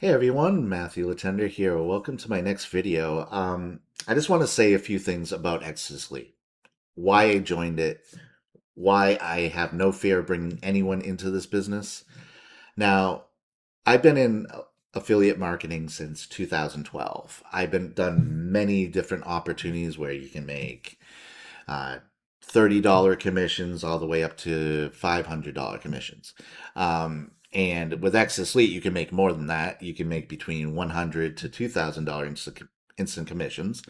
Hey everyone, Matthew Letendre here. Welcome to my next video. I just want to say a few things about Exitus Elite, why I joined it, why I have no fear of bringing anyone into this business. Now, I've been in affiliate marketing since 2012. I've been done many different opportunities where you can make uh, $30 commissions all the way up to $500 commissions. And with Access Elite, you can make more than that. You can make between $100 to $2,000 instant commissions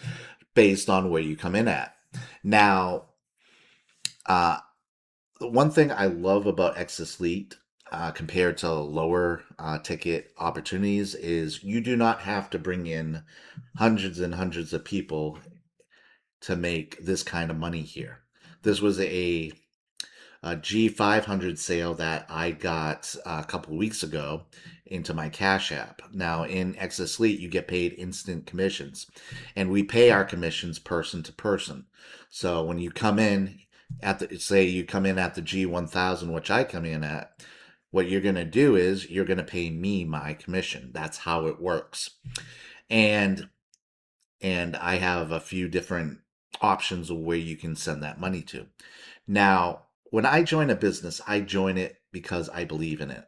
based on where you come in at. Now, uh, one thing I love about Access Elite compared to lower ticket opportunities is you do not have to bring in hundreds and hundreds of people to make this kind of money here. This was a G500 sale that I got a couple of weeks ago into my Cash App. Now, in Exitus Elite, you get paid instant commissions, and we pay our commissions person to person. So when you come in at the, say you come in at the G1000, which I come in at, what you're going to do is you're going to pay me my commission. That's how it works. And I have a few different options of where you can send that money to. Now, when I join a business, I join it because I believe in it.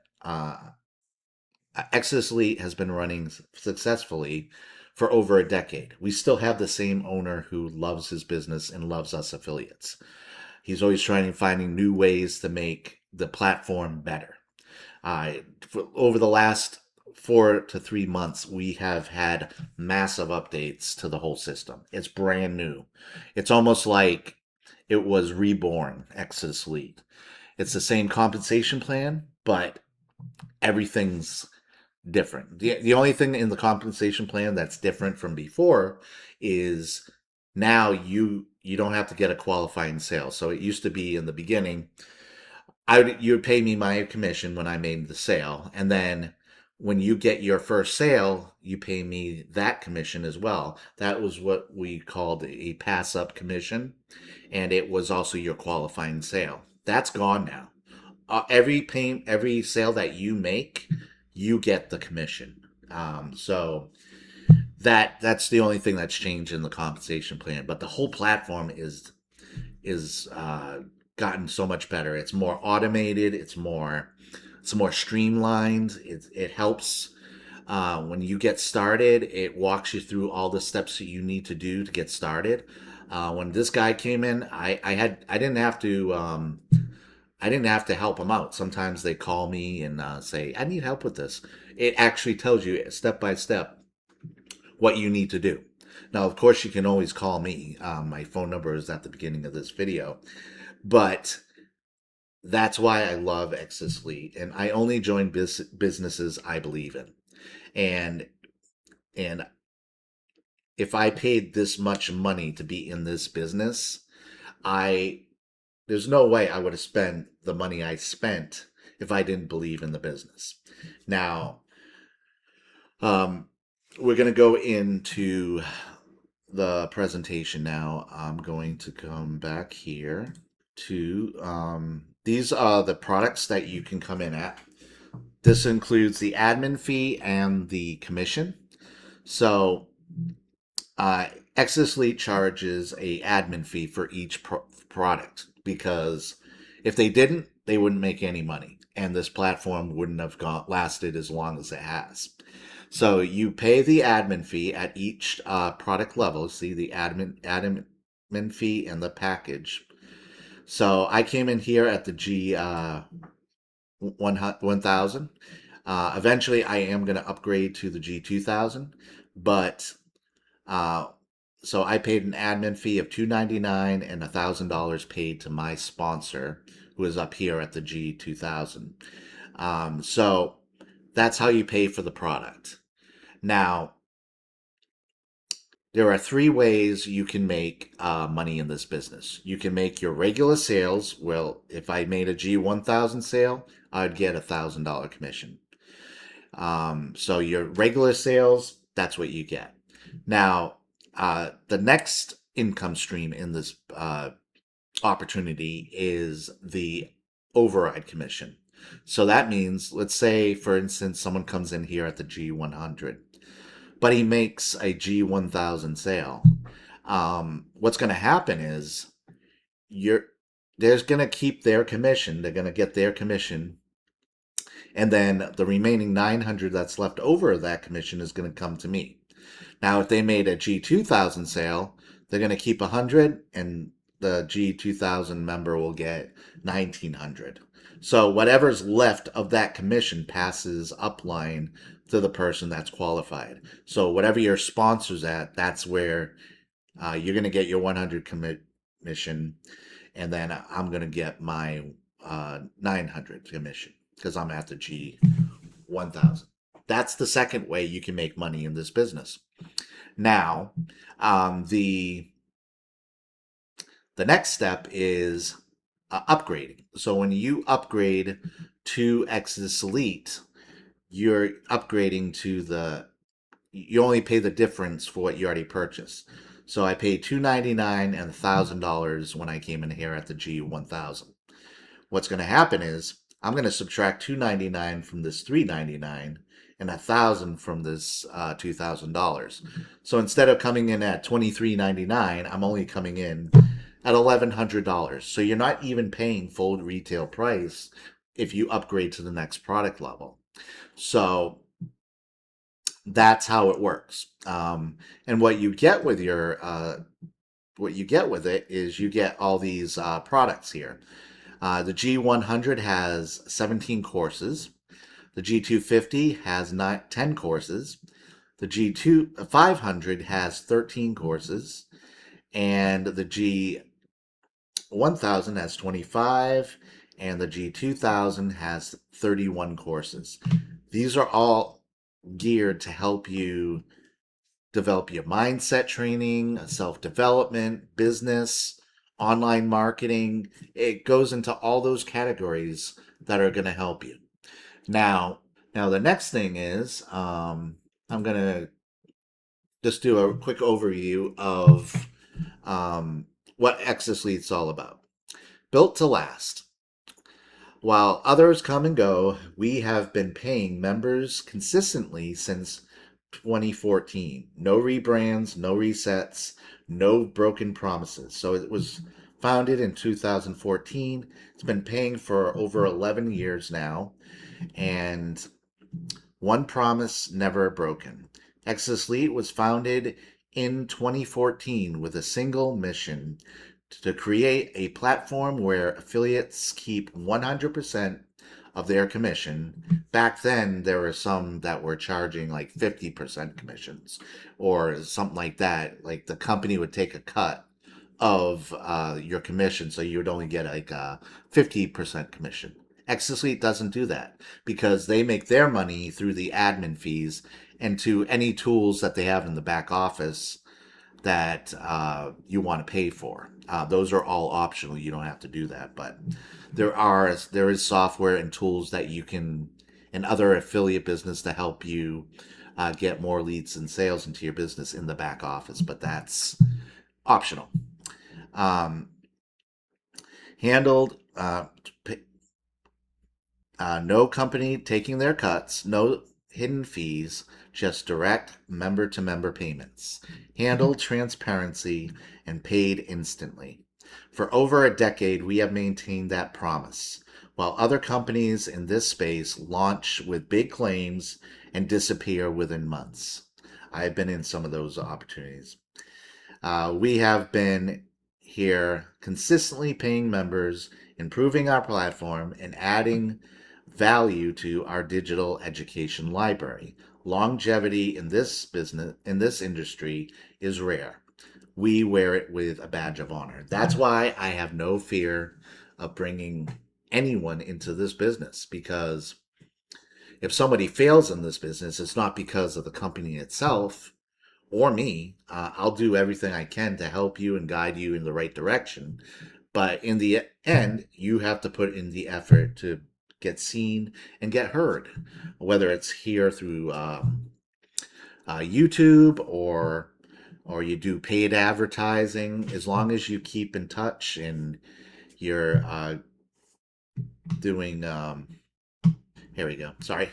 Exitus Elite has been running successfully for over a decade. We still have the same owner who loves his business and loves us affiliates. He's always trying to finding new ways to make the platform better. Over the last 4 to 3 months, we have had massive updates to the whole system. It's brand new. It's almost like it was reborn, Exitus Elite. It's the same compensation plan, but everything's different. The only thing in the compensation plan that's different from before is now you don't have to get a qualifying sale. So it used to be in the beginning, you would pay me my commission when I made the sale, and then when you get your first sale, you pay me that commission as well. That was what we called a pass up commission, and it was also your qualifying sale. That's gone now. Every sale that you make, you get the commission. So that's the only thing that's changed in the compensation plan. But the whole platform is gotten so much better. It's more automated. It's more streamlined. It helps when you get started. It walks you through all the steps that you need to do to get started. When this guy came in, I didn't have to help them out. Sometimes they call me and say, I need help with this. It actually tells you step by step what you need to do. Now, of course, you can always call me. My phone number is at the beginning of this video. But that's why I love Exitus Elite. And I only join businesses I believe in. And, and if I paid this much money to be in this business, I there's no way I would have spent the money I spent if I didn't believe in the business. Now, um, we're going to go into the presentation now. I'm going to come back here to these are the products that you can come in at. This includes the admin fee and the commission. So, uh, Exitus Elite charges a admin fee for each product because if they didn't, they wouldn't make any money, and this platform wouldn't have lasted as long as it has. So you pay the admin fee at each product level. See the admin fee and the package. So I came in here at the G 1000. Eventually, I am going to upgrade to the G2000, but uh, so I paid an admin fee of $299 and $1,000 paid to my sponsor, who is up here at the G2000. So that's how you pay for the product. Now, there are three ways you can make money in this business. You can make your regular sales. Well, if I made a G1000 sale, I'd get $1,000 commission. So your regular sales, that's what you get. Now, the next income stream in this opportunity is the override commission. So that means, let's say, for instance, someone comes in here at the G100, but he makes a G1000 sale. What's going to happen is you're there's going to keep their commission. They're going to get their commission, and then the remaining 900 that's left over that commission is going to come to me. Now, if they made a G2000 sale, they're going to keep 100, and the G2000 member will get 1900. So whatever's left of that commission passes upline to the person that's qualified. So whatever your sponsor's at, that's where you're going to get your 100 commission, and then I'm going to get my 900 commission because I'm at the G1000. That's the second way you can make money in this business. Now, the next step is upgrading. So when you upgrade to Exitus Elite, you're upgrading to you only pay the difference for what you already purchased. So I paid $299 and $1,000 when I came in here at the G1000. What's going to happen is I'm going to subtract $299 from this $399 and $1,000 from this $2,000. So instead of coming in at $23.99, I'm only coming in at $1,100. So you're not even paying full retail price if you upgrade to the next product level. So that's how it works. And what you get with it is you get all these products here. The G100 has 17 courses. The G250 has 10 courses. The G500 has 13 courses. And the G1000 has 25. And the G2000 has 31 courses. These are all geared to help you develop your mindset training, self-development, business, online marketing. It goes into all those categories that are going to help you. Now the next thing is I'm going to just do a quick overview of what Exitus Elite is all about. Built to last. While others come and go, we have been paying members consistently since 2014. No rebrands, no resets, no broken promises. So it was founded in 2014. It's been paying for over 11 years now, and one promise never broken. Exitus Elite was founded in 2014 with a single mission to create a platform where affiliates keep 100% of their commission. Back then, there were some that were charging like 50% commissions or something like that. Like the company would take a cut of your commission, so you would only get like a 50% commission. Exitus Elite doesn't do that because they make their money through the admin fees and to any tools that they have in the back office that you want to pay for. Those are all optional. You don't have to do that, but there is software and tools that you can and other affiliate business to help you get more leads and sales into your business in the back office, but that's optional. Handled no company taking their cuts, no hidden fees, just direct member to member payments. Handled transparency and paid instantly. For over a decade, we have maintained that promise, while other companies in this space launch with big claims and disappear within months. I've been in some of those opportunities. We have been here consistently paying members, improving our platform, and adding value to our digital education library. Longevity in this business, in this industry, is rare. We wear it with a badge of honor. That's why I have no fear of bringing anyone into this business, because if somebody fails in this business, it's not because of the company itself or me. I'll do everything I can to help you and guide you in the right direction. But in the end, you have to put in the effort to get seen and get heard, whether it's here through YouTube or you do paid advertising. As long as you keep in touch and you're doing Here we go. Sorry.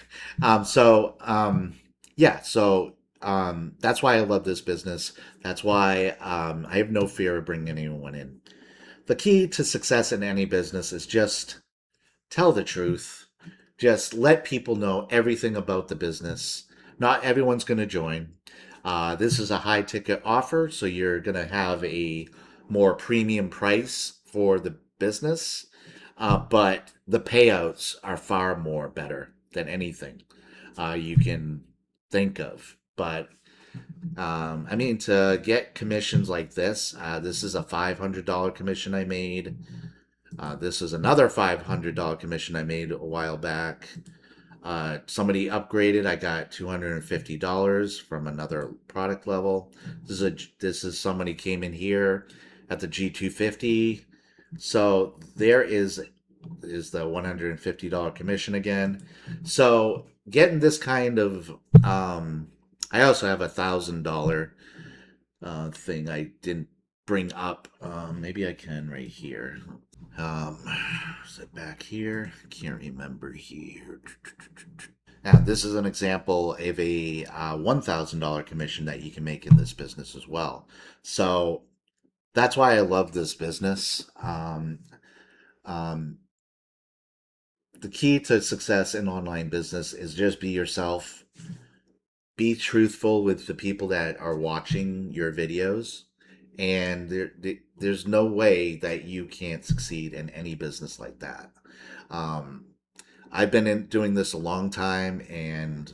So yeah. That's why I love this business. That's why I have no fear of bringing anyone in. The key to success in any business is just tell the truth. Just let people know everything about the business. Not everyone's going to join. This is a high ticket offer, so you're going to have a more premium price for the business. But the payouts are far more better than anything you can think of. But I mean, to get commissions like this is a $500 commission I made. This is another $500 commission I made a while back. Somebody upgraded. I got $250 from another product level. This is somebody came in here at the G250. So there is the $150 commission again. So getting this kind of I also have $1,000 thing I didn't bring up. Maybe I can right here. Is it back here? Can't remember here. Now, this is an example of a $1,000 commission that you can make in this business as well. So that's why I love this business. Um, the key to success in online business is just be yourself, be truthful with the people that are watching your videos, and there's no way that you can't succeed in any business like that. Um, I've been doing this a long time, and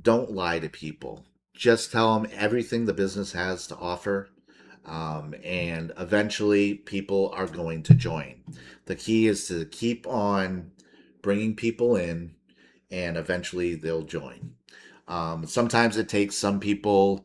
don't lie to people. Just tell them everything the business has to offer, and eventually people are going to join. The key is to keep on bringing people in, and eventually they'll join. Sometimes it takes some people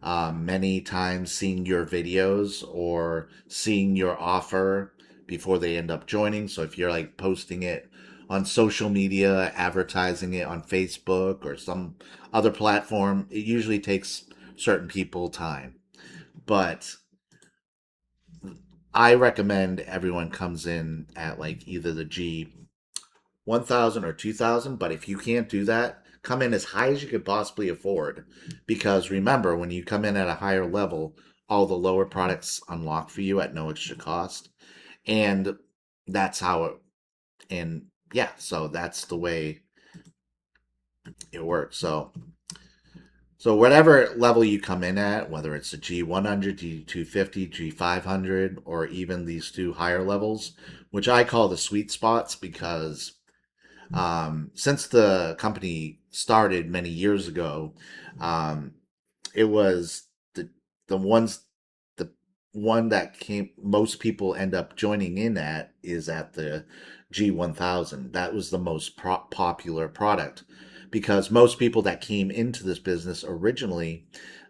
many times seeing your videos or seeing your offer before they end up joining. So if you're like posting it on social media, advertising it on Facebook or some other platform, it usually takes certain people time. But I recommend everyone comes in at like either the G 1,000 or 2,000. But if you can't do that, come in as high as you could possibly afford. Because remember, when you come in at a higher level, all the lower products unlock for you at no extra cost. And that's how it, and yeah, so that's the way it works. So whatever level you come in at, whether it's a G100, G250, G500, or even these two higher levels, which I call the sweet spots because since the company started many years ago, um, it was the ones the one that came most people end up joining in at is at the G1000. That was the most popular product because most people that came into this business originally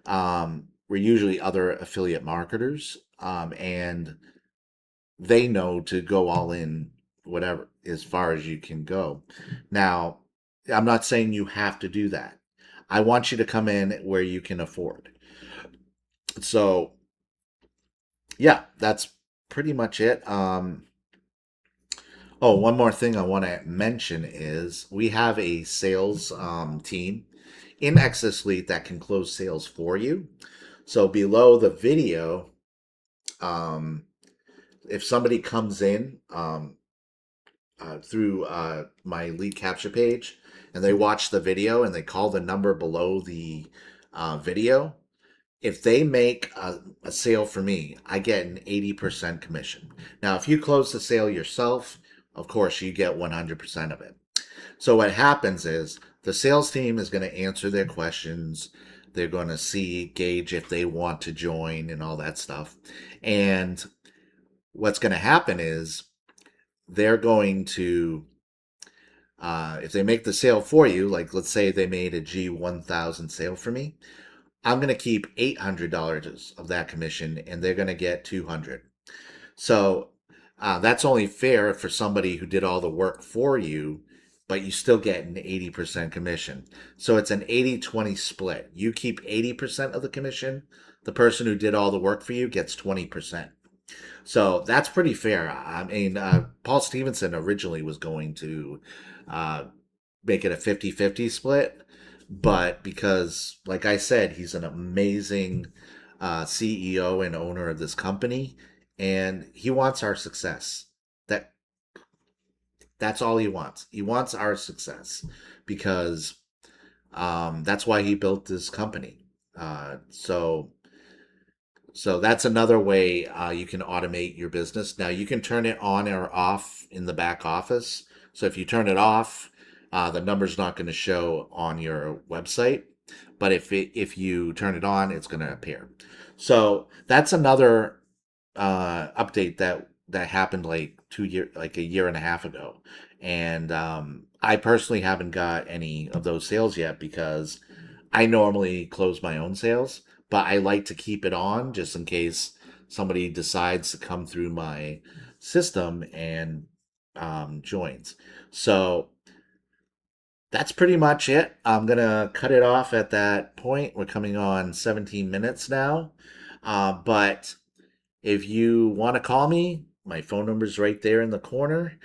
were usually other affiliate marketers, and they know to go all in whatever as far as you can go. Now, I'm not saying you have to do that. I want you to come in where you can afford. So, yeah, that's pretty much it. Oh, one more thing I want to mention is we have a sales team in Exitus Elite that can close sales for you. So below the video, um, if somebody comes in through my lead capture page and they watch the video and they call the number below the video, if they make a sale for me, I get an 80% commission. Now, if you close the sale yourself, of course, you get 100% of it. So what happens is the sales team is going to answer their questions. They're going to gauge if they want to join and all that stuff. And what's going to happen is they're going to, if they make the sale for you, like let's say they made a G1000 sale for me, I'm going to keep $800 of that commission and they're going to get 200. So that's only fair for somebody who did all the work for you, but you still get an 80% commission. So it's an 80-20 split. You keep 80% of the commission. The person who did all the work for you gets 20%. So that's pretty fair. I mean, Paul Stevenson originally was going to uh, make it a 50-50 split. But because, like I said, he's an amazing CEO and owner of this company, and he wants our success. That that's all he wants. He wants our success because that's why he built this company. So that's another way you can automate your business. Now you can turn it on or off in the back office. So if you turn it off, the number's not going to show on your website. But if you turn it on, it's going to appear. So that's another update that happened like like a year and a half ago, and I personally haven't got any of those sales yet because I normally close my own sales, but I like to keep it on just in case somebody decides to come through my system and joins. So that's pretty much it. I'm gonna cut it off at that point. We're coming on 17 minutes now, but if you want to call me, my phone number's right there in the corner.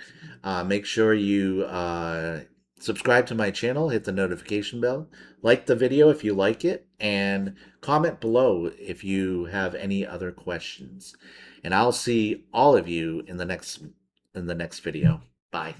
Make sure you subscribe to my channel, hit the notification bell, like the video if you like it, and comment below if you have any other questions. And I'll see all of you in the next video. Bye.